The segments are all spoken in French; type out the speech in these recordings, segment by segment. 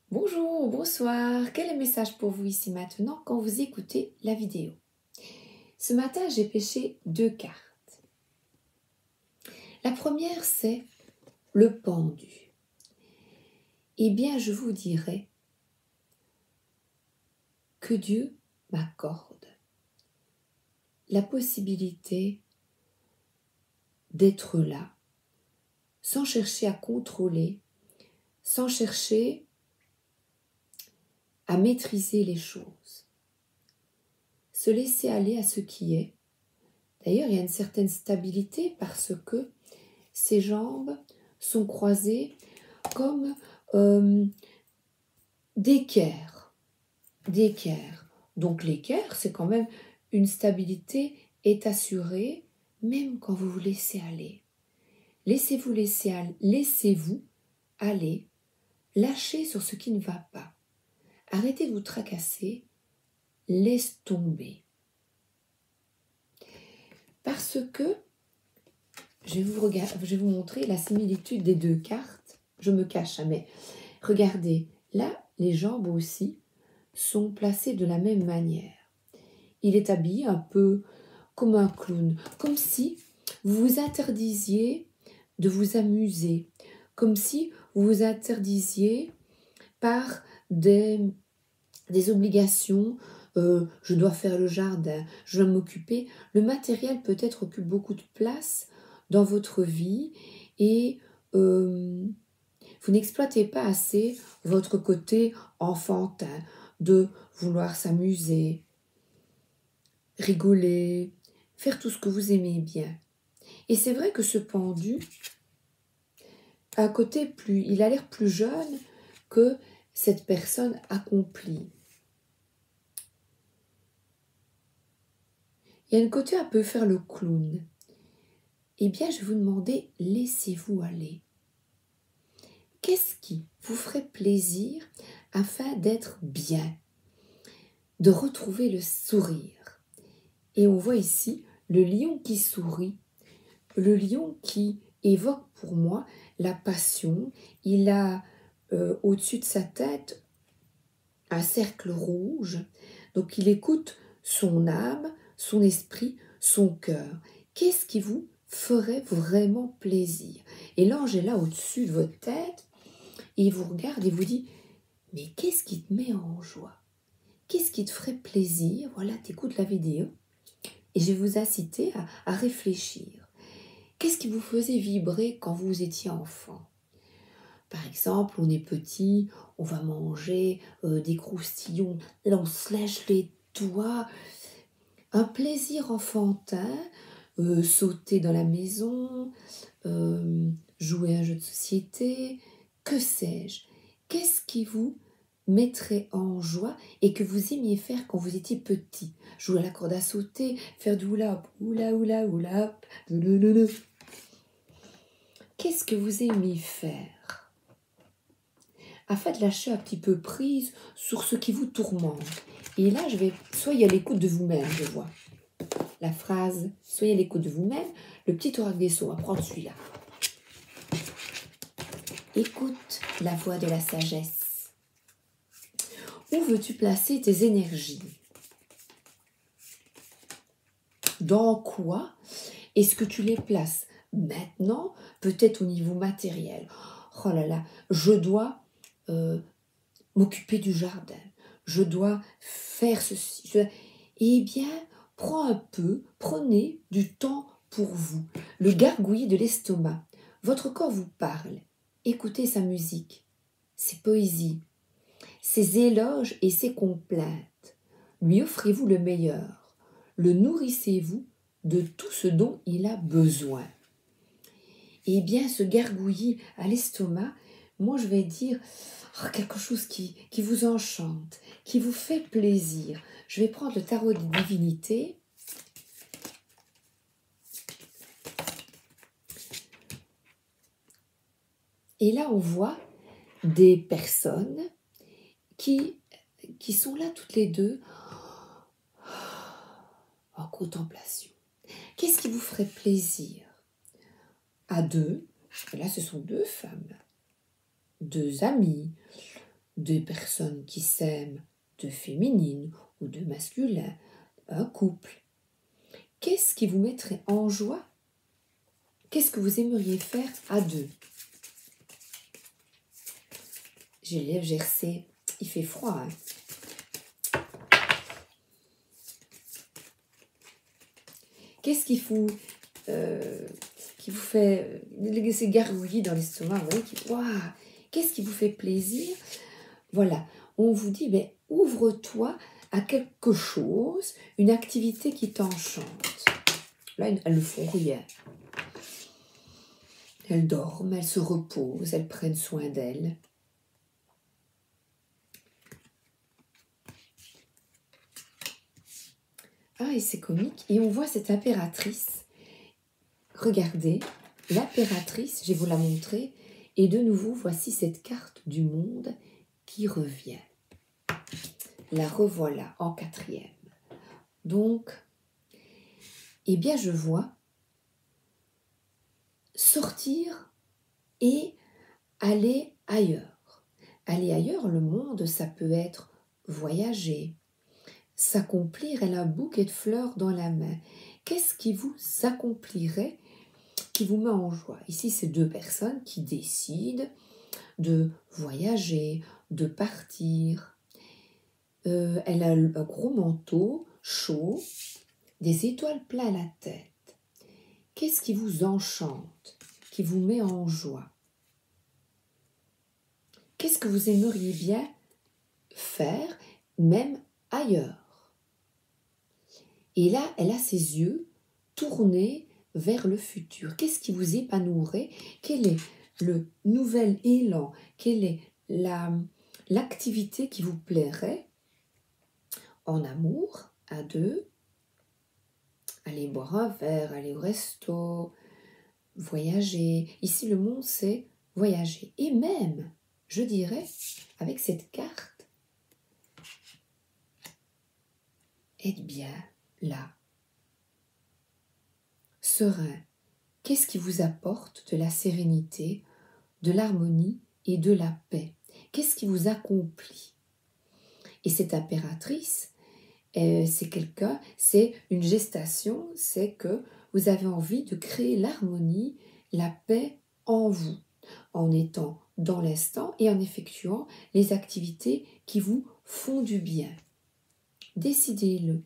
Bonjour, bonsoir, quel est le message pour vous ici maintenant quand vous écoutez la vidéo? Ce matin, j'ai pêché deux cartes. La première, c'est le pendu. Eh bien, je vous dirais que Dieu m'accorde la possibilité d'être là, sans chercher à contrôler, sans chercher à maîtriser les choses. Se laisser aller à ce qui est. D'ailleurs, il y a une certaine stabilité parce que ses jambes sont croisées comme d'équerre. Donc l'équerre, c'est quand même une stabilité est assurée même quand vous vous laissez aller. Laissez-vous aller, lâchez sur ce qui ne va pas. Arrêtez de vous tracasser, laisse tomber. Parce que je vais vous montrer la similitude des deux cartes. Je me cache, mais regardez, là, les jambes aussi sont placées de la même manière. Il est habillé un peu comme un clown, comme si vous vous interdisiez de vous amuser, comme si vous vous interdisiez par des obligations. Je dois faire le jardin, je dois m'occuper. Le matériel peut-être occupe beaucoup de place dans votre vie et vous n'exploitez pas assez votre côté enfantin de vouloir s'amuser, rigoler, faire tout ce que vous aimez bien. Et c'est vrai que ce pendu a un côté il a l'air plus jeune que cette personne accomplie. Il y a un côté un peu faire le clown. Eh bien, je vais vous demander, laissez-vous aller. Qu'est-ce qui vous ferait plaisir afin d'être bien, de retrouver le sourire? Et on voit ici le lion qui sourit, le lion qui évoque pour moi la passion. Il a au-dessus de sa tête un cercle rouge, donc il écoute son âme, son esprit, son cœur. Qu'est-ce qui vous ferait vraiment plaisir? Et l'ange est là au-dessus de votre tête, et il vous regarde et vous dit, mais qu'est-ce qui te met en joie? Qu'est-ce qui te ferait plaisir? Voilà, tu écoutes la vidéo, et je vais vous inciter à réfléchir. Qu'est-ce qui vous faisait vibrer quand vous étiez enfant? Par exemple, on est petit, on va manger des croustillons, là on se lèche les doigts, un plaisir enfantin, sauter dans la maison, jouer à un jeu de société, que sais-je? Qu'est-ce qui vous mettrait en joie et que vous aimiez faire quand vous étiez petit? Jouer à la corde à sauter, faire du hula-hop, hula-hula-hula-hop, qu'est-ce que vous aimiez faire? Afin de lâcher un petit peu prise sur ce qui vous tourmente. Et là, soyez à l'écoute de vous-même, je vois. La phrase « soyez à l'écoute de vous-même », le petit oracle des sceaux, on va prendre celui-là. Écoute la voix de la sagesse. Où veux-tu placer tes énergies? Dans quoi est-ce que tu les places maintenant? Peut-être au niveau matériel. Oh là là, je dois m'occuper du jardin. Je dois faire ceci. Eh bien, prenez du temps pour vous. Le gargouillis de l'estomac. Votre corps vous parle. Écoutez sa musique, ses poésies, ses éloges et ses complaintes. Lui offrez-vous le meilleur. Le nourrissez-vous de tout ce dont il a besoin. Eh bien, ce gargouillis à l'estomac, moi je vais dire quelque chose qui vous enchante, qui vous fait plaisir. Je vais prendre le tarot des divinités. Et là, on voit des personnes qui sont là toutes les deux en contemplation. Qu'est-ce qui vous ferait plaisir? À deux, et là ce sont deux femmes, deux amies, deux personnes qui s'aiment, deux féminines ou deux masculins, un couple. Qu'est-ce qui vous mettrait en joie? Qu'est-ce que vous aimeriez faire à deux? Genève, Jersey, il fait froid. Hein? Qu'est-ce qui vous fait ces gargouillis dans l'estomac? Vous voyez, qu'est-ce qui vous fait plaisir? Voilà, on vous dit, ben, ouvre-toi à quelque chose, une activité qui t'enchante. Là, elles ne font rien. Elles dorment, elles se reposent, elles prennent soin d'elles. Ah, et c'est comique. Et on voit cette impératrice. Regardez, l'impératrice, je vais vous la montrer. Et de nouveau, voici cette carte du monde qui revient. La revoilà en 4e. Donc, eh bien, je vois sortir et aller ailleurs. Aller ailleurs, le monde, ça peut être voyager, s'accomplir. Elle a un bouquet de fleurs dans la main. Qu'est-ce qui vous accomplirait, qui vous met en joie? Ici, c'est deux personnes qui décident de voyager, de partir. Elle a un gros manteau chaud, des étoiles plein la tête. Qu'est-ce qui vous enchante, qui vous met en joie? Qu'est-ce que vous aimeriez bien faire, même ailleurs? Et là, elle a ses yeux tournés vers le futur. Qu'est-ce qui vous épanouirait? Quel est le nouvel élan? Quelle est l'activité qui vous plairait en amour, à deux? Aller boire un verre, aller au resto, voyager. Ici, le monde, c'est voyager. Et même, je dirais, avec cette carte, être bien là, serein. Qu'est-ce qui vous apporte de la sérénité, de l'harmonie et de la paix? Qu'est-ce qui vous accomplit? Et cette impératrice, c'est quelqu'un, c'est une gestation, c'est que vous avez envie de créer l'harmonie, la paix en vous, en étant dans l'instant et en effectuant les activités qui vous font du bien. Décidez-le.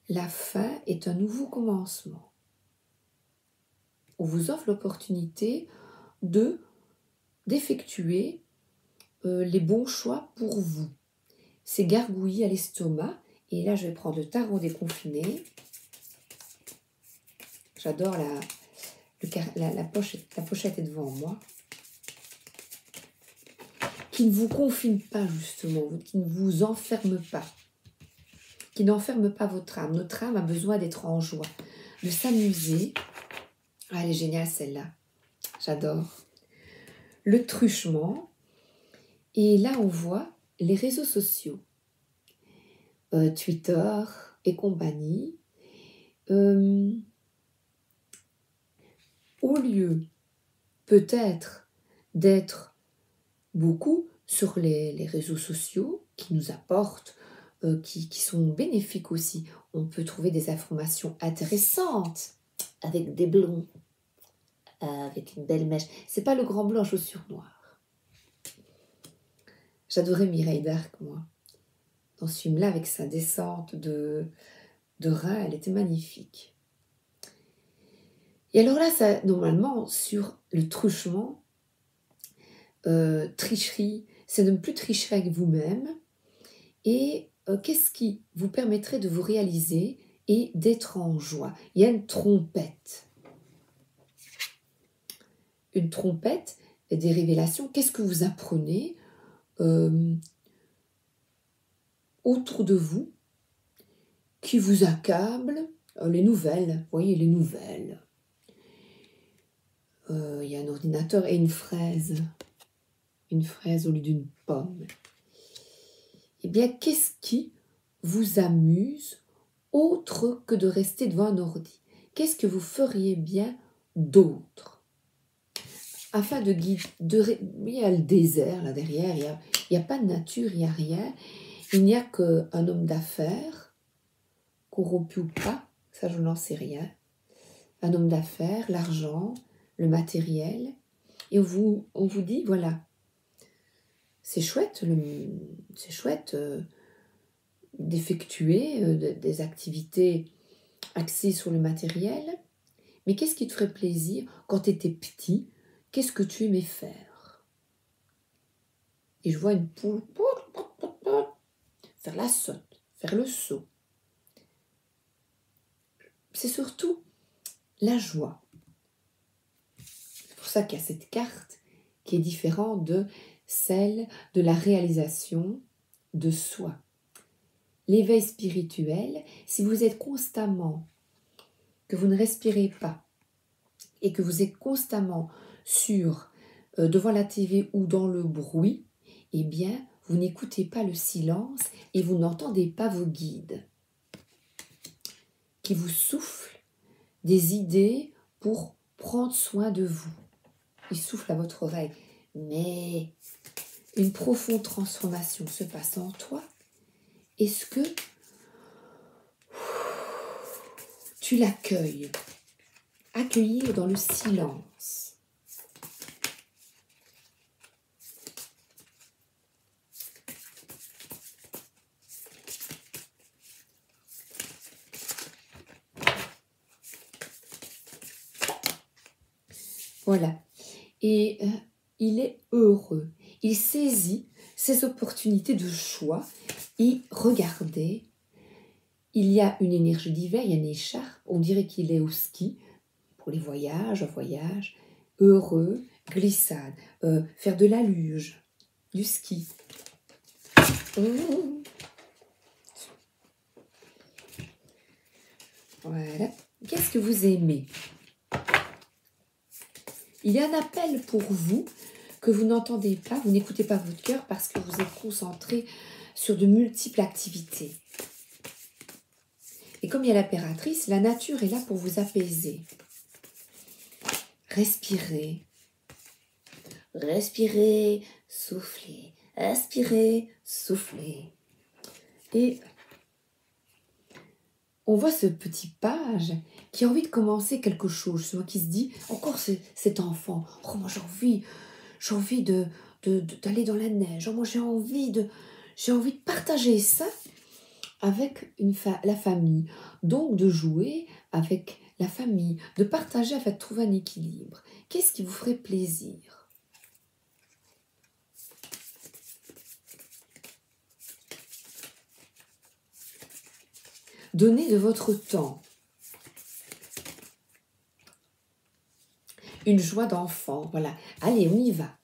La fin est un nouveau commencement. On vous offre l'opportunité d'effectuer les bons choix pour vous. C'est gargouillis à l'estomac. Et là, je vais prendre le tarot déconfiné. J'adore la pochette est devant moi. Qui ne vous confine pas, justement, qui ne vous enferme pas. Qui n'enferme pas votre âme. Notre âme a besoin d'être en joie, de s'amuser. Ah, elle est géniale, celle-là. J'adore. Le truchement. Et là, on voit les réseaux sociaux. Twitter et compagnie. Au lieu, peut-être, d'être beaucoup sur les réseaux sociaux qui nous apportent, qui sont bénéfiques aussi. On peut trouver des informations intéressantes avec des blonds, avec une belle mèche. C'est pas le grand blanc chaussure noire. J'adorais Mireille d'Arc, moi. Dans ce film-là, avec sa descente de rein, elle était magnifique. Et alors là, ça, normalement, sur le truchement, tricherie, c'est de ne plus tricher avec vous-même. Et qu'est-ce qui vous permettrait de vous réaliser et d'être en joie? Il y a une trompette. Une trompette, des révélations. Qu'est-ce que vous apprenez autour de vous qui vous accable? Les nouvelles, vous voyez, les nouvelles. Il y a un ordinateur et une fraise. Une fraise au lieu d'une pomme. Eh bien, qu'est-ce qui vous amuse autre que de rester devant un ordi? Qu'est-ce que vous feriez bien d'autre? afin de guider. Il y a le désert là derrière, il n'y a pas de nature, il n'y a rien. Il n'y a qu'un homme d'affaires, corrompu ou pas, ça je n'en sais rien. Un homme d'affaires, l'argent, le matériel. Et on vous dit, voilà, c'est chouette, d'effectuer des activités axées sur le matériel, mais qu'est-ce qui te ferait plaisir quand tu étais petit? Qu'est-ce que tu aimais faire? Et je vois une poule faire la sotte, faire le saut. C'est surtout la joie. C'est pour ça qu'il y a cette carte qui est différente de celle de la réalisation de soi. L'éveil spirituel, si vous êtes constamment, que vous ne respirez pas et que vous êtes constamment devant la TV ou dans le bruit, eh bien, vous n'écoutez pas le silence et vous n'entendez pas vos guides qui vous soufflent des idées pour prendre soin de vous. Ils soufflent à votre oreille. Mais une profonde transformation se passe en toi. Est-ce que tu l'accueilles? Accueillir dans le silence. Voilà. Et il est heureux. Il saisit ses opportunités de choix. Et regardez, il y a une énergie d'hiver, il y a une écharpe. On dirait qu'il est au ski pour les voyages, heureux, glissade, faire de la luge, du ski. Voilà. Qu'est-ce que vous aimez? Il y a un appel pour vous que vous n'entendez pas, vous n'écoutez pas votre cœur parce que vous êtes concentré sur de multiples activités. Et comme il y a l'impératrice, la nature est là pour vous apaiser. Respirez. Respirez, soufflez. Inspirez, soufflez. Et on voit ce petit page qui a envie de commencer quelque chose, celui qui se dit, encore cet enfant, oh moi j'ai envie d'aller dans la neige, oh moi j'ai envie de partager ça avec la famille, donc de jouer avec la famille, de partager afin de trouver un équilibre. Qu'est-ce qui vous ferait plaisir? Donnez de votre temps. Une joie d'enfant, voilà. Allez, on y va.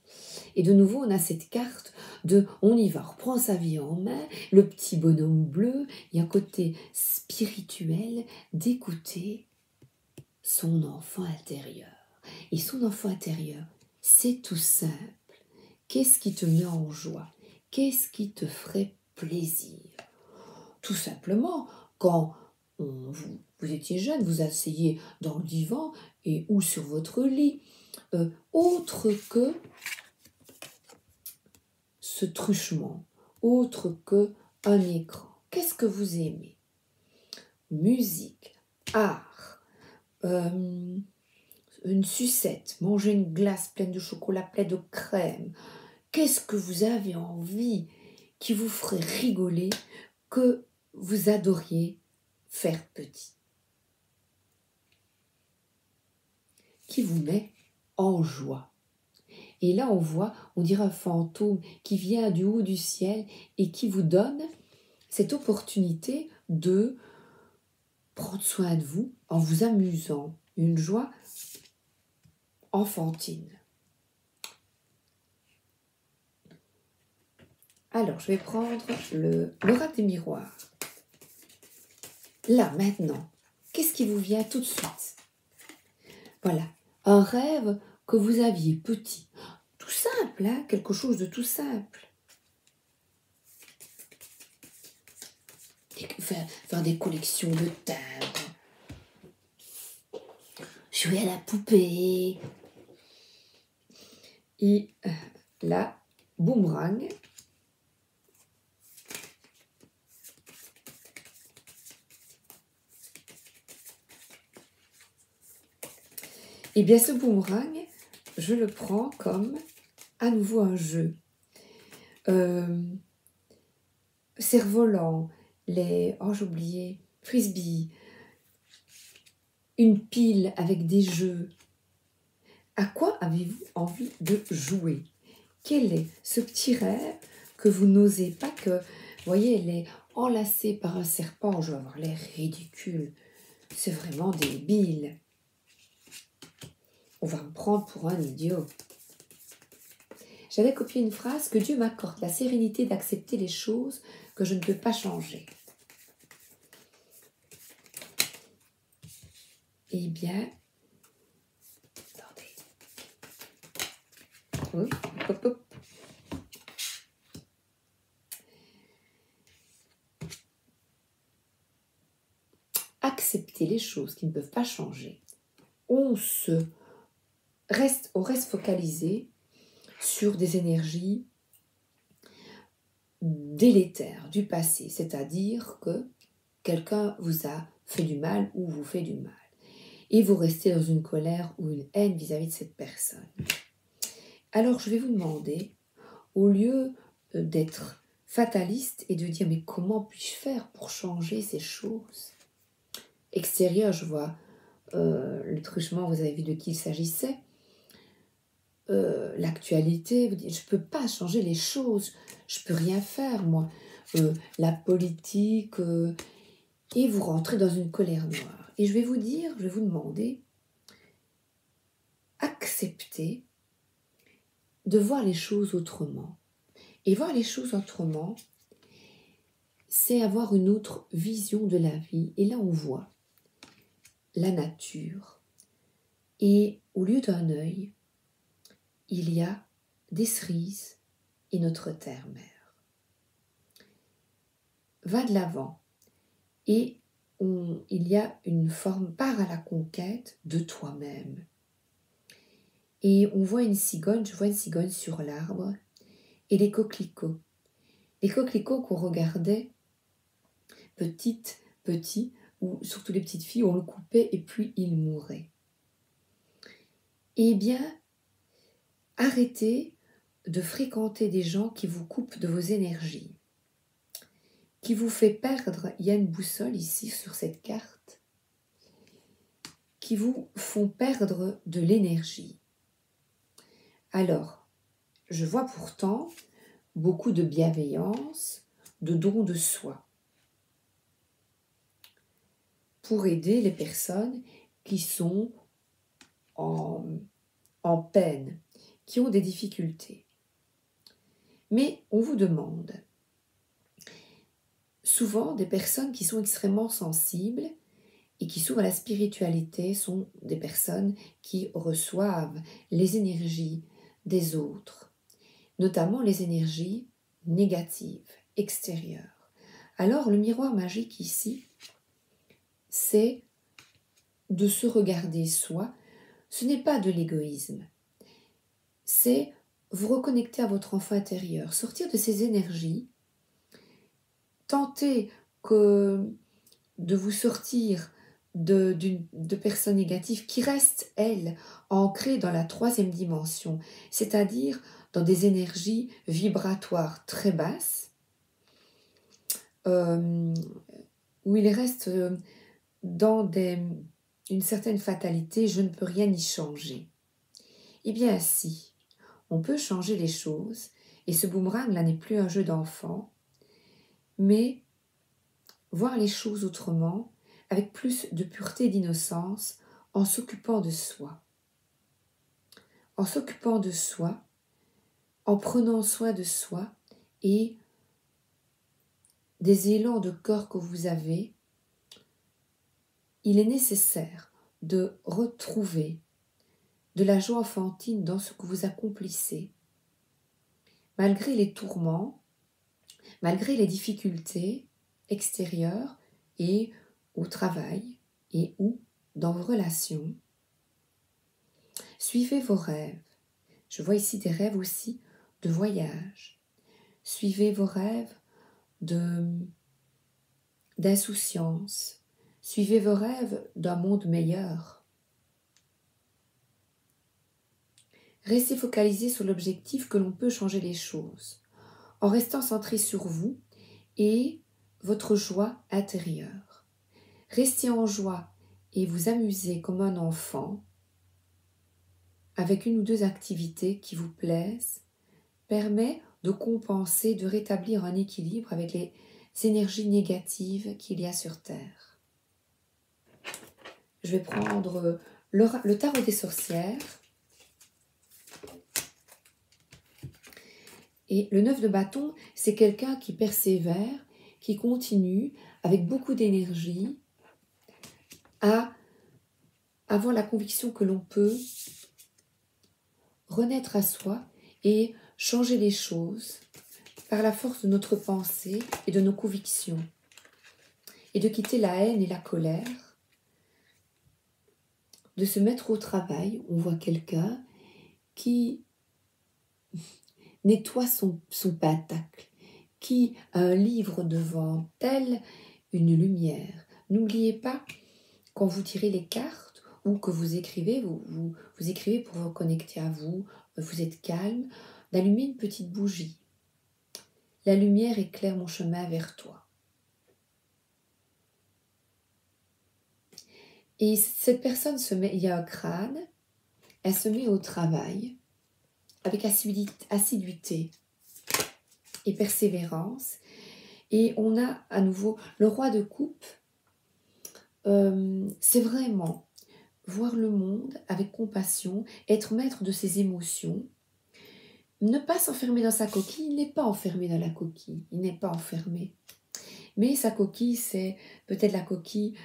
Et de nouveau, on a cette carte de on y va, on reprend sa vie en main, le petit bonhomme bleu, il y a un côté spirituel d'écouter son enfant intérieur. Et son enfant intérieur, c'est tout simple. Qu'est-ce qui te met en joie? Qu'est-ce qui te ferait plaisir? Tout simplement, quand vous étiez jeune, vous asseyez dans le divan ou sur votre lit, autre que ce truchement, autre que un écran. Qu'est-ce que vous aimez? Musique, art, une sucette, manger une glace pleine de chocolat, pleine de crème. Qu'est-ce que vous avez envie qui vous ferait rigoler, que vous adoriez faire petit? Qui vous met en joie? Et là, on dirait un fantôme qui vient du haut du ciel et qui vous donne cette opportunité de prendre soin de vous en vous amusant. Une joie enfantine. Alors, je vais prendre l'oracle des miroirs. Là, maintenant, qu'est-ce qui vous vient tout de suite? Voilà, un rêve que vous aviez petit. Tout simple, hein, quelque chose de tout simple. Faire des collections de timbres. Jouer à la poupée. Et là, boomerang. Et bien ce boomerang, je le prends comme à nouveau un jeu. Cerf-volant, j'ai oublié, frisbee, une pile avec des jeux. À quoi avez-vous envie de jouer? Quel est ce petit rêve que vous n'osez pas que, vous voyez, elle est enlacée par un serpent, je vais avoir l'air ridicule. C'est vraiment débile. On va me prendre pour un idiot. J'avais copié une phrase: que Dieu m'accorde la sérénité d'accepter les choses que je ne peux pas changer. Eh bien, attendez. Oui, hop, hop. Accepter les choses qui ne peuvent pas changer. On reste focalisé sur des énergies délétères du passé, c'est-à-dire que quelqu'un vous a fait du mal ou vous fait du mal. Et vous restez dans une colère ou une haine vis-à-vis de cette personne. Alors je vais vous demander, au lieu d'être fataliste et de dire mais comment puis-je faire pour changer ces choses extérieures, je vois le truchement, vous avez vu de qui il s'agissait, l'actualité, vous dites je ne peux pas changer les choses, je ne peux rien faire moi, la politique, et vous rentrez dans une colère noire. Et je vais vous demander, acceptez de voir les choses autrement. Et voir les choses autrement, c'est avoir une autre vision de la vie. Et là, on voit la nature. Et au lieu d'un œil, il y a des cerises et notre terre-mère. Va de l'avant. Et il y a une forme, part à la conquête de toi-même. Et on voit une cigogne, je vois une cigogne sur l'arbre, et les coquelicots. Les coquelicots qu'on regardait petits, ou surtout les petites filles, on le coupait et puis il mourait. Eh bien, arrêtez de fréquenter des gens qui vous coupent de vos énergies, qui vous fait perdre, il y a une boussole ici sur cette carte, qui vous font perdre de l'énergie. Alors, je vois pourtant beaucoup de bienveillance, de don de soi, pour aider les personnes qui sont en peine, qui ont des difficultés. Mais on vous demande, souvent des personnes qui sont extrêmement sensibles et qui s'ouvrent à la spiritualité sont des personnes qui reçoivent les énergies des autres, notamment les énergies négatives, extérieures. Alors le miroir magique ici, c'est de se regarder soi. Ce n'est pas de l'égoïsme, c'est vous reconnecter à votre enfant intérieur, sortir de ces énergies, tenter de vous sortir de personnes négatives qui restent, elles, ancrées dans la 3e dimension, c'est-à-dire dans des énergies vibratoires très basses, où il reste dans une certaine fatalité, je ne peux rien y changer. Eh bien si, on peut changer les choses, et ce boomerang là n'est plus un jeu d'enfant, mais voir les choses autrement, avec plus de pureté et d'innocence, en s'occupant de soi. En s'occupant de soi, en prenant soin de soi et des élans de corps que vous avez, il est nécessaire de retrouver de la joie enfantine dans ce que vous accomplissez. Malgré les tourments, malgré les difficultés extérieures et au travail ou dans vos relations, suivez vos rêves, Je vois ici des rêves aussi de voyage. Suivez vos rêves d'insouciance. Suivez vos rêves d'un monde meilleur. Restez focalisé sur l'objectif que l'on peut changer les choses, en restant centré sur vous et votre joie intérieure. Restez en joie et vous amusez comme un enfant avec une ou deux activités qui vous plaisent, permet de compenser, de rétablir un équilibre avec les énergies négatives qu'il y a sur Terre. Je vais prendre le tarot des sorcières. Et le 9 de bâton, c'est quelqu'un qui persévère, qui continue avec beaucoup d'énergie à avoir la conviction que l'on peut renaître à soi et changer les choses par la force de notre pensée et de nos convictions, et de quitter la haine et la colère, de se mettre au travail. On voit quelqu'un qui nettoie son pentacle, qui a un livre devant elle, une lumière. N'oubliez pas, quand vous tirez les cartes ou que vous écrivez, vous écrivez pour vous connecter à vous, vous êtes calme, d'allumer une petite bougie. La lumière éclaire mon chemin vers toi. Et cette personne se met, il y a un crâne, elle se met au travail avec assiduité et persévérance. Et on a à nouveau le roi de coupe. C'est vraiment voir le monde avec compassion, être maître de ses émotions, ne pas s'enfermer dans sa coquille. Il n'est pas enfermé dans la coquille, il n'est pas enfermé. Mais sa coquille, c'est peut-être la coquille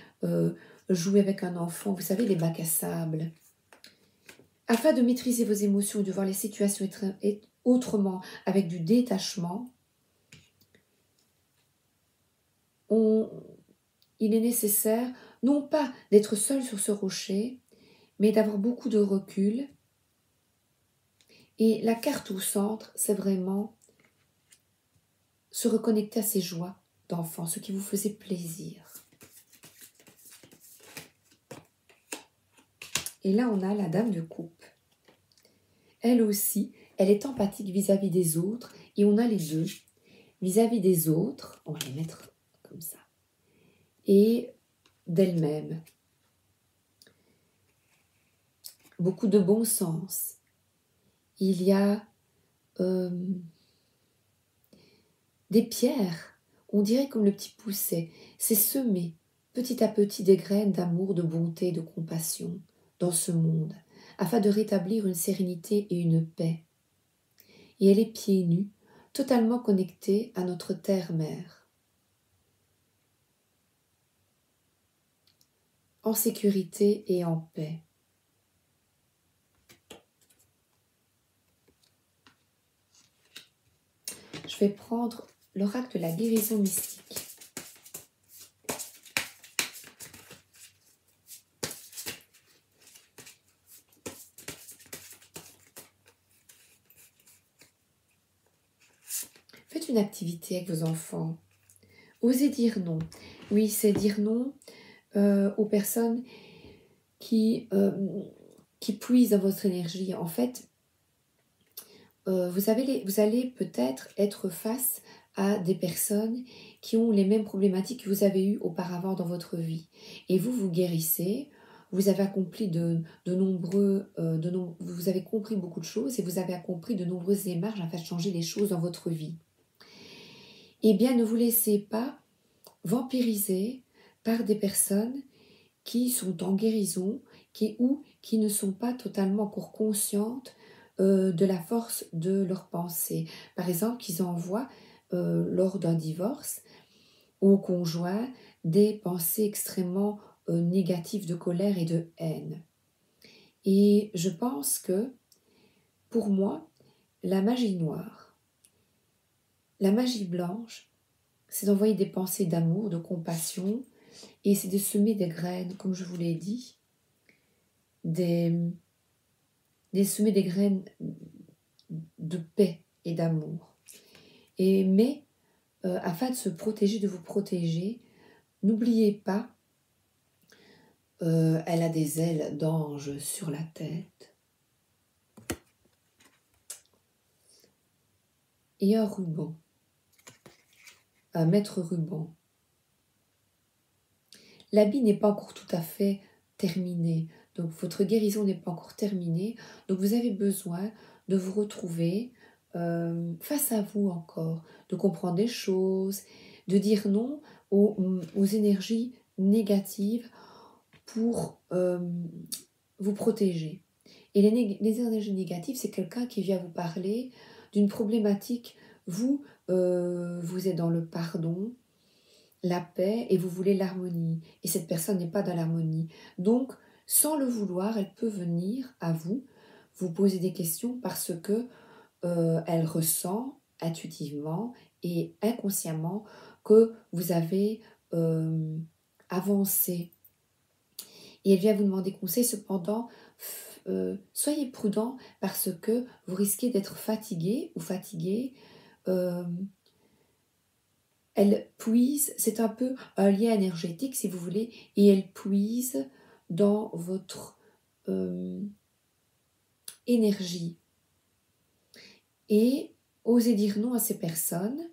jouer avec un enfant, vous savez, les bacs à sable. Afin de maîtriser vos émotions et de voir les situations autrement, avec du détachement, il est nécessaire, non pas d'être seul sur ce rocher, mais d'avoir beaucoup de recul. Et la carte au centre, c'est vraiment se reconnecter à ses joies d'enfant, ce qui vous faisait plaisir. Et là, on a la dame de coupe. Elle aussi, elle est empathique vis-à-vis des autres. Et on a les deux. Vis-à-vis des autres, on va les mettre comme ça. Et d'elle-même. Beaucoup de bon sens. Il y a des pierres, on dirait comme le petit pousset. C'est semer petit à petit des graines d'amour, de bonté, de compassion dans ce monde, afin de rétablir une sérénité et une paix. Et elle est pieds nus, totalement connectée à notre terre-mère. En sécurité et en paix. Je vais prendre l'oracle de la guérison mystique. Faites une activité avec vos enfants. Osez dire non. Oui, c'est dire non aux personnes qui puisent dans votre énergie. En fait, vous allez peut-être être face à des personnes qui ont les mêmes problématiques que vous avez eues auparavant dans votre vie. Et vous guérissez, vous avez accompli vous avez compris beaucoup de choses et vous avez accompli de nombreuses démarches afin de changer les choses dans votre vie. Eh bien, ne vous laissez pas vampiriser par des personnes qui sont en guérison ou qui ne sont pas totalement encore conscientes de la force de leurs pensées. Par exemple, qu'ils envoient lors d'un divorce au conjoint des pensées extrêmement négatives de colère et de haine. Et je pense que, pour moi, la magie noire, la magie blanche, c'est d'envoyer des pensées d'amour, de compassion, et c'est de semer des graines, comme je vous l'ai dit, des semer des graines de paix et d'amour. Mais afin de se protéger, de vous protéger, n'oubliez pas, elle a des ailes d'ange sur la tête et un ruban, un maître ruban. L'habit n'est pas encore tout à fait terminé, donc votre guérison n'est pas encore terminée, donc vous avez besoin de vous retrouver face à vous encore, de comprendre des choses, de dire non aux énergies négatives pour vous protéger. Et les énergies négatives, c'est quelqu'un qui vient vous parler d'une problématique. Vous, vous êtes dans le pardon, la paix, et vous voulez l'harmonie. Et cette personne n'est pas dans l'harmonie. Donc, sans le vouloir, elle peut venir à vous, vous poser des questions parce que elle ressent intuitivement et inconsciemment que vous avez avancé. Et elle vient vous demander conseil. Cependant, soyez prudent parce que vous risquez d'être fatigué ou fatigué. Elle puise, c'est un peu un lien énergétique si vous voulez, et elle puise dans votre énergie. Et osez dire non à ces personnes.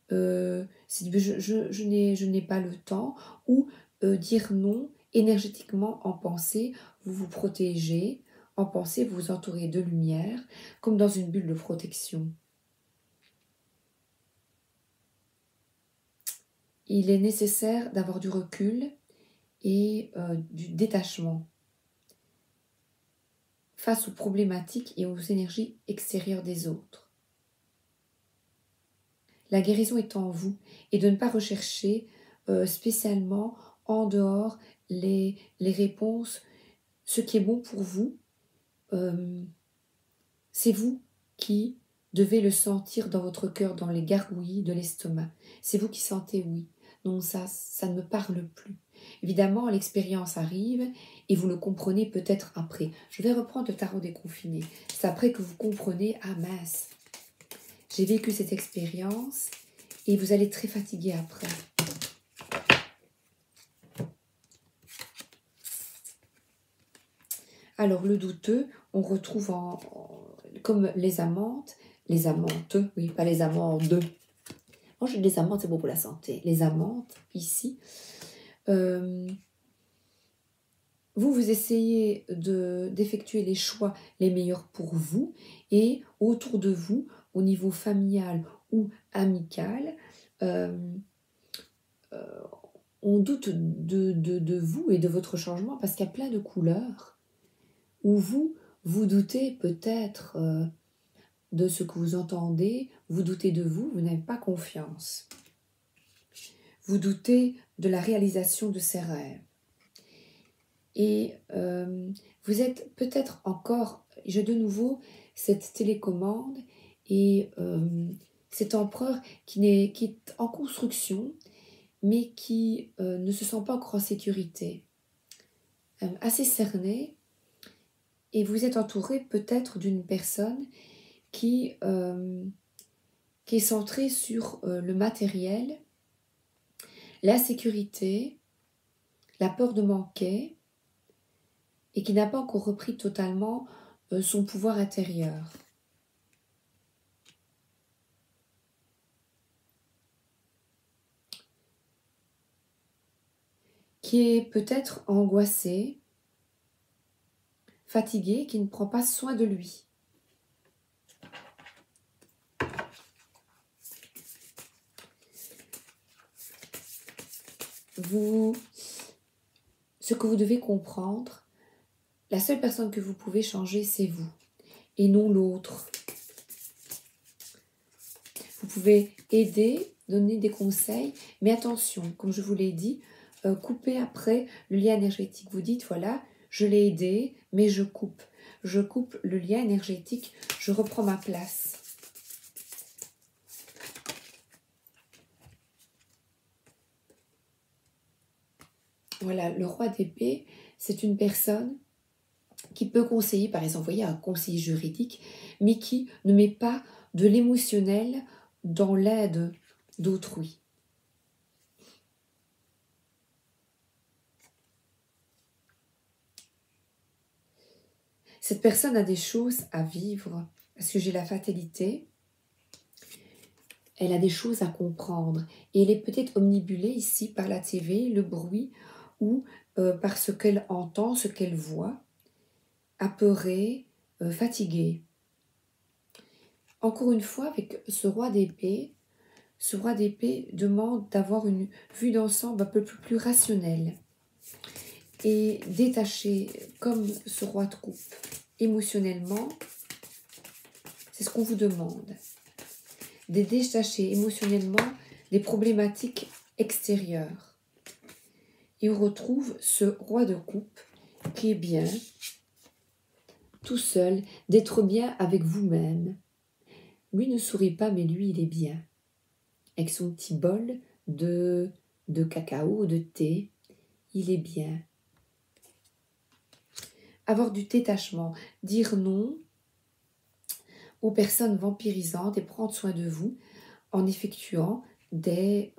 Je n'ai pas le temps, ou dire non énergétiquement en pensée, vous vous protégez, en pensée vous vous entourez de lumière, comme dans une bulle de protection. Il est nécessaire d'avoir du recul et du détachement face aux problématiques et aux énergies extérieures des autres. La guérison est en vous, et de ne pas rechercher spécialement en dehors les réponses. Ce qui est bon pour vous, c'est vous qui devez le sentir dans votre cœur, dans les gargouillis de l'estomac. C'est vous qui sentez oui. Non, ça ne me parle plus. Évidemment, l'expérience arrive et vous le comprenez peut-être après. Je vais reprendre le tarot des confinés. C'est après que vous comprenez, ah mince, j'ai vécu cette expérience, et vous allez être très fatigué après. Alors, le douteux, on retrouve comme les amantes, oui, pas les amandes. Moi, j'ai des amantes, c'est bon pour la santé. Les amantes, ici, vous essayez d'effectuer les choix les meilleurs pour vous, et autour de vous, au niveau familial ou amical, on doute de vous et de votre changement parce qu'il y a plein de couleurs où vous doutez peut-être de ce que vous entendez, vous doutez de vous, vous n'avez pas confiance. Vous doutez de la réalisation de ces rêves. Et vous êtes peut-être encore, j'ai de nouveau cette télécommande et cet empereur qui est en construction, mais qui ne se sent pas encore en sécurité, assez cerné, et vous êtes entouré peut-être d'une personne qui est centrée sur le matériel, la sécurité, la peur de manquer, et qui n'a pas encore repris totalement son pouvoir intérieur. Qui est peut-être angoissé, fatigué, qui ne prend pas soin de lui. Ce que vous devez comprendre, la seule personne que vous pouvez changer, c'est vous, et non l'autre. Vous pouvez aider, donner des conseils, mais attention, comme je vous l'ai dit, coupez après le lien énergétique. Vous dites, voilà, je l'ai aidé, mais je coupe. Je coupe le lien énergétique, je reprends ma place. Voilà, le roi d'épée, c'est une personne qui peut conseiller, par exemple, vous voyez, un conseiller juridique, mais qui ne met pas de l'émotionnel dans l'aide d'autrui. Cette personne a des choses à vivre, parce que j'ai la fatalité, elle a des choses à comprendre, et elle est peut-être omnibulée ici par la TV, le bruit, ou par ce qu'elle entend, ce qu'elle voit, apeurée, fatiguée. Encore une fois, avec ce roi d'épée demande d'avoir une vue d'ensemble un peu plus rationnelle et détaché, comme ce roi de coupe, émotionnellement. C'est ce qu'on vous demande, de détacher émotionnellement des problématiques extérieures. Et on retrouve ce roi de coupe qui est bien, tout seul, d'être bien avec vous-même. Lui ne sourit pas, mais lui, il est bien. Avec son petit bol de cacao, de thé, il est bien. Avoir du détachement, dire non aux personnes vampirisantes et prendre soin de vous en effectuant des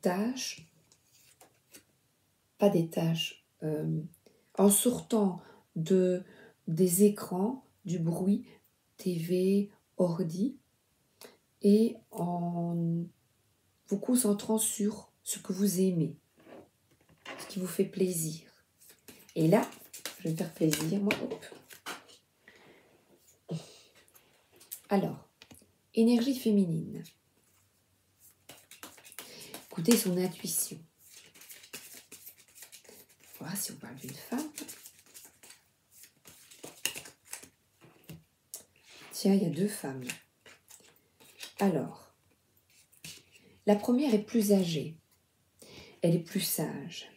tâches, pas des tâches, en sortant des écrans, du bruit, TV, ordi, et en vous concentrant sur ce que vous aimez, ce qui vous fait plaisir. Et là, je vais me faire plaisir, moi. Hop. Alors, énergie féminine. Écoutez son intuition. Voilà, si on parle d'une femme. Tiens, il y a 2 femmes. Alors, la première est plus âgée. Elle est plus sage.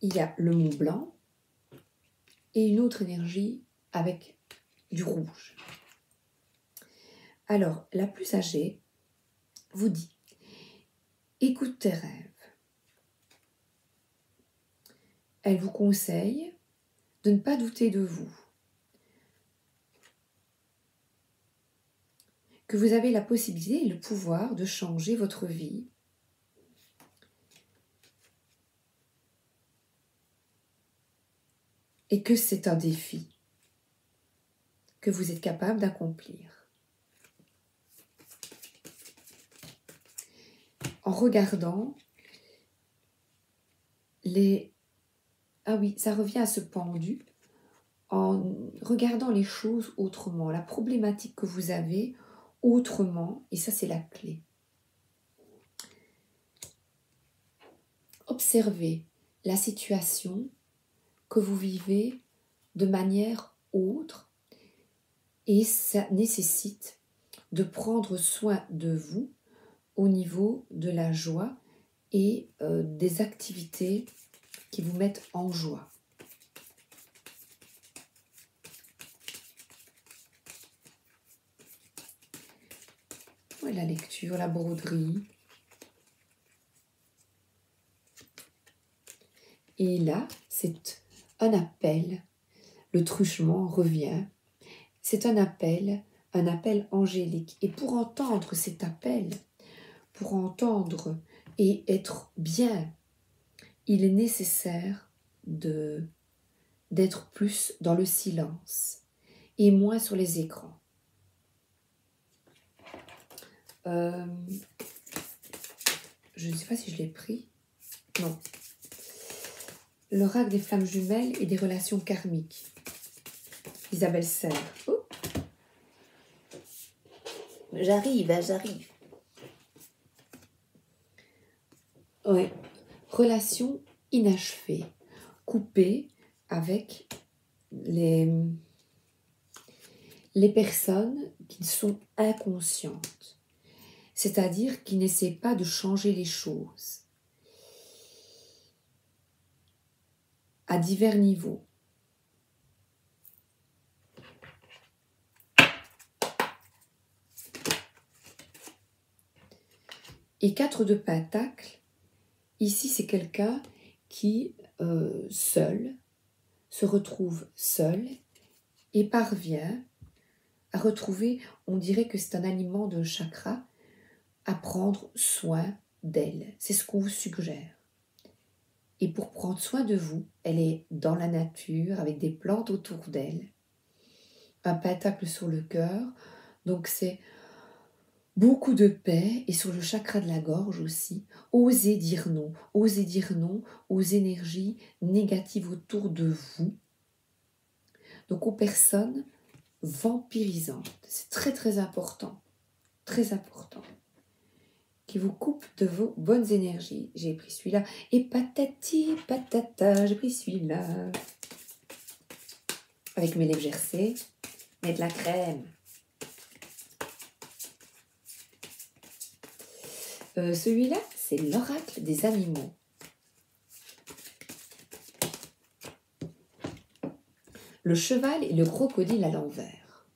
Il y a le Mont Blanc et une autre énergie avec du rouge. Alors, la plus âgée vous dit, écoute tes rêves. Elle vous conseille de ne pas douter de vous, que vous avez la possibilité et le pouvoir de changer votre vie, et que c'est un défi que vous êtes capable d'accomplir. En regardant les... Ah oui, ça revient à ce pendu. En regardant les choses autrement, la problématique que vous avez autrement, et ça c'est la clé. Observez la situation que vous vivez de manière autre, et ça nécessite de prendre soin de vous au niveau de la joie et des activités qui vous mettent en joie. Ouais, la lecture, la broderie. Et là, c'est un appel. Le truchement revient. C'est un appel angélique. Et pour entendre cet appel, pour entendre et être bien, il est nécessaire d'être plus dans le silence et moins sur les écrans. Je ne sais pas si je l'ai pris. Non. L'oracle des flammes jumelles et des relations karmiques. Isabelle Serre. Oh. J'arrive. Ouais. Relation inachevée, coupée avec les personnes qui sont inconscientes, c'est-à-dire qui n'essaient pas de changer les choses à divers niveaux. Et 4 de Pentacles, ici c'est quelqu'un qui, seul, se retrouve seule et parvient à retrouver, on dirait que c'est un aliment de chakra, à prendre soin d'elle. C'est ce qu'on vous suggère. Et pour prendre soin de vous, elle est dans la nature avec des plantes autour d'elle, un pentacle sur le cœur, donc c'est beaucoup de paix, et sur le chakra de la gorge aussi. Osez dire non aux énergies négatives autour de vous, donc aux personnes vampirisantes. C'est très très important, qui vous coupe de vos bonnes énergies. J'ai pris celui-là, et patati patata, j'ai pris celui-là. Avec mes lèvres gercées, mais de la crème. Celui-là, c'est l'oracle des animaux. Le cheval et le crocodile à l'envers.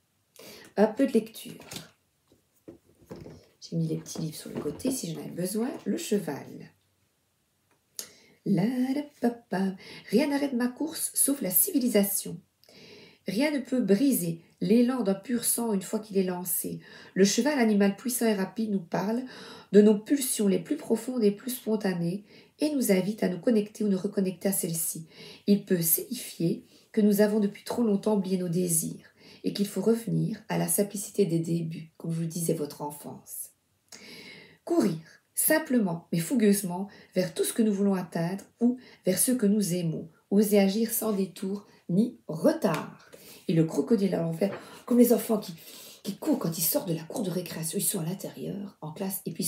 Un peu de lecture. J'ai mis les petits livres sur le côté si j'en avais besoin. Le cheval. Rien n'arrête ma course sauf la civilisation. Rien ne peut briser l'élan d'un pur sang une fois qu'il est lancé. Le cheval, animal puissant et rapide, nous parle de nos pulsions les plus profondes et plus spontanées et nous invite à nous connecter ou nous reconnecter à celles-ci. Il peut signifier que nous avons depuis trop longtemps oublié nos désirs et qu'il faut revenir à la simplicité des débuts, comme je vous le disais, votre enfance. Courir, simplement mais fougueusement, vers tout ce que nous voulons atteindre ou vers ceux que nous aimons. Oser agir sans détour ni retard. Et le crocodile à l'envers, comme les enfants qui courent quand ils sortent de la cour de récréation. Ils sont à l'intérieur, en classe, et puis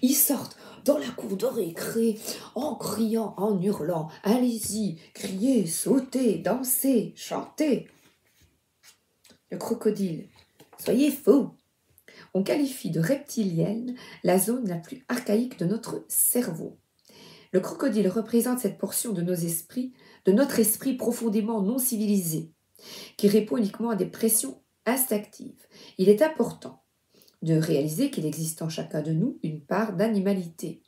ils sortent dans la cour de récré en criant, en hurlant. Allez-y, criez, sautez, dansez, chantez. Le crocodile, soyez fous. On qualifie de reptilienne la zone la plus archaïque de notre cerveau. Le crocodile représente cette portion de nos esprits, de notre esprit profondément non civilisé, qui répond uniquement à des pressions instinctives. Il est important de réaliser qu'il existe en chacun de nous une part d'animalité.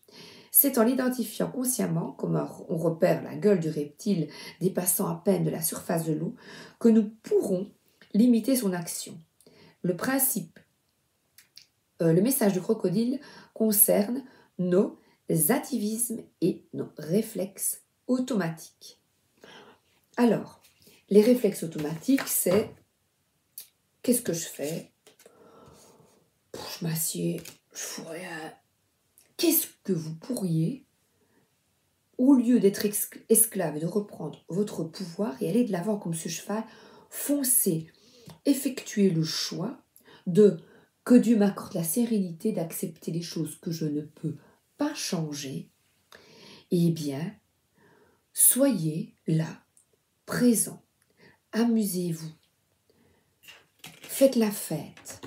C'est en l'identifiant consciemment, comme on repère la gueule du reptile dépassant à peine de la surface de l'eau, que nous pourrons limiter son action. Le message du crocodile concerne nos ativismes et nos réflexes automatiques. Alors, les réflexes automatiques, c'est qu'est-ce que je fais? Je m'assieds, je fous rien. Qu'est-ce que vous pourriez, au lieu d'être esclave et de reprendre votre pouvoir et aller de l'avant comme ce cheval, foncer, effectuer le choix de que Dieu m'accorde la sérénité d'accepter les choses que je ne peux pas changer, eh bien, soyez là, présent, amusez-vous, faites la fête.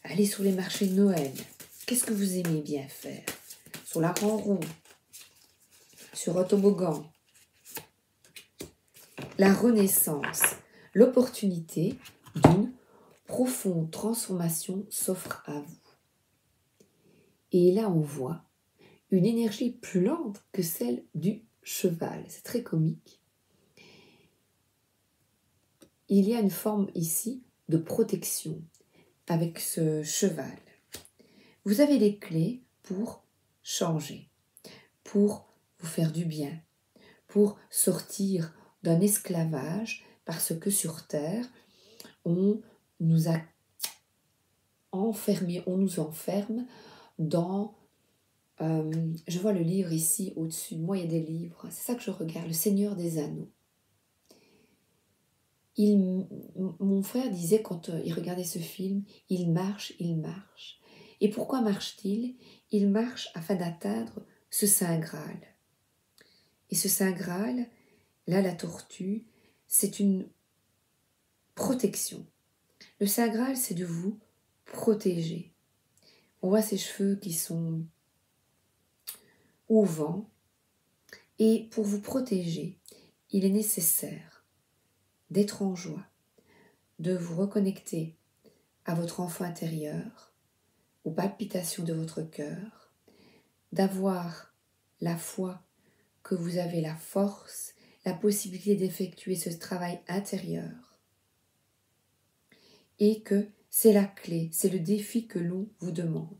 Allez sur les marchés de Noël. Qu'est-ce que vous aimez bien faire? Sur la roue, sur un toboggan. La renaissance, l'opportunité d'une profonde transformation s'offre à vous. Et là, on voit une énergie plus lente que celle du cheval. C'est très comique. Il y a une forme ici de protection avec ce cheval. Vous avez les clés pour changer, pour vous faire du bien, pour sortir d'un esclavage, parce que sur Terre, on nous a enfermés, on nous enferme dans... je vois le livre ici au-dessus de moi, il y a des livres, c'est ça que je regarde, Le Seigneur des Anneaux. Mon frère disait quand il regardait ce film, il marche. Et pourquoi marche-t-il? Il marche afin d'atteindre ce Saint Graal. Et ce Saint Graal, là la tortue, c'est une protection. Le Saint Graal, c'est de vous protéger. On voit ses cheveux qui sont au vent. Et pour vous protéger, il est nécessaire d'être en joie, de vous reconnecter à votre enfant intérieur, aux palpitations de votre cœur, d'avoir la foi que vous avez la force, la possibilité d'effectuer ce travail intérieur et que c'est la clé, c'est le défi que l'on vous demande,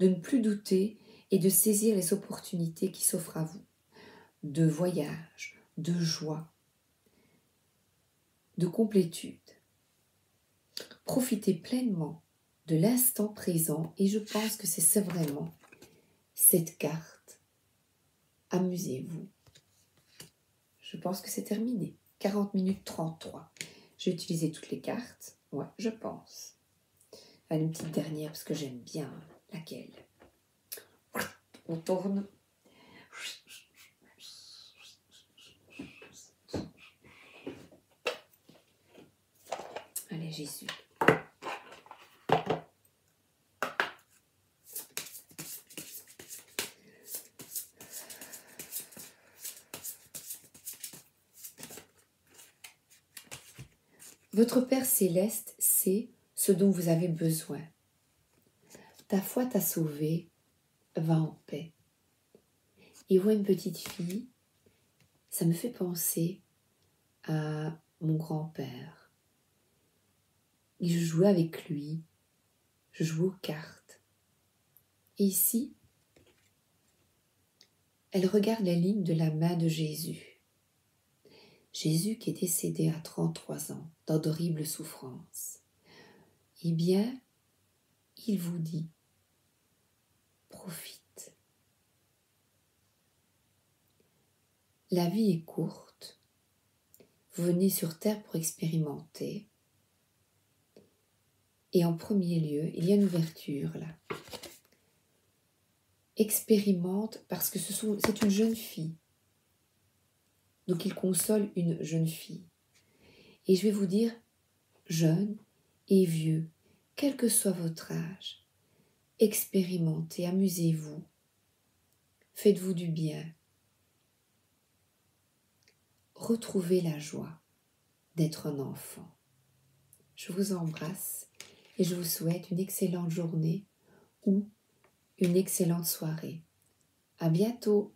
de ne plus douter et de saisir les opportunités qui s'offrent à vous, de voyage, de joie, de complétude. Profitez pleinement de l'instant présent et je pense que c'est vraiment cette carte. Amusez-vous. Je pense que c'est terminé. 40 minutes 33. J'ai utilisé toutes les cartes. Ouais, je pense. Allez, une petite dernière parce que j'aime bien laquelle. On tourne. Allez, Jésus. Votre Père céleste sait ce dont vous avez besoin. Ta foi t'a sauvé, va en paix. Et voit une petite fille, ça me fait penser à mon grand-père. Et je jouais avec lui, je jouais aux cartes. Et ici, elle regarde la ligne de la main de Jésus. Jésus qui est décédé à 33 ans dans d'horribles souffrances. Eh bien, il vous dit, profite. La vie est courte. Vous venez sur terre pour expérimenter. Et en premier lieu, il y a une ouverture là. Expérimente parce que c'est une jeune fille. Donc il console une jeune fille. Et je vais vous dire, jeune et vieux, quel que soit votre âge, expérimentez, amusez-vous, faites-vous du bien. Retrouvez la joie d'être un enfant. Je vous embrasse et je vous souhaite une excellente journée ou une excellente soirée. À bientôt!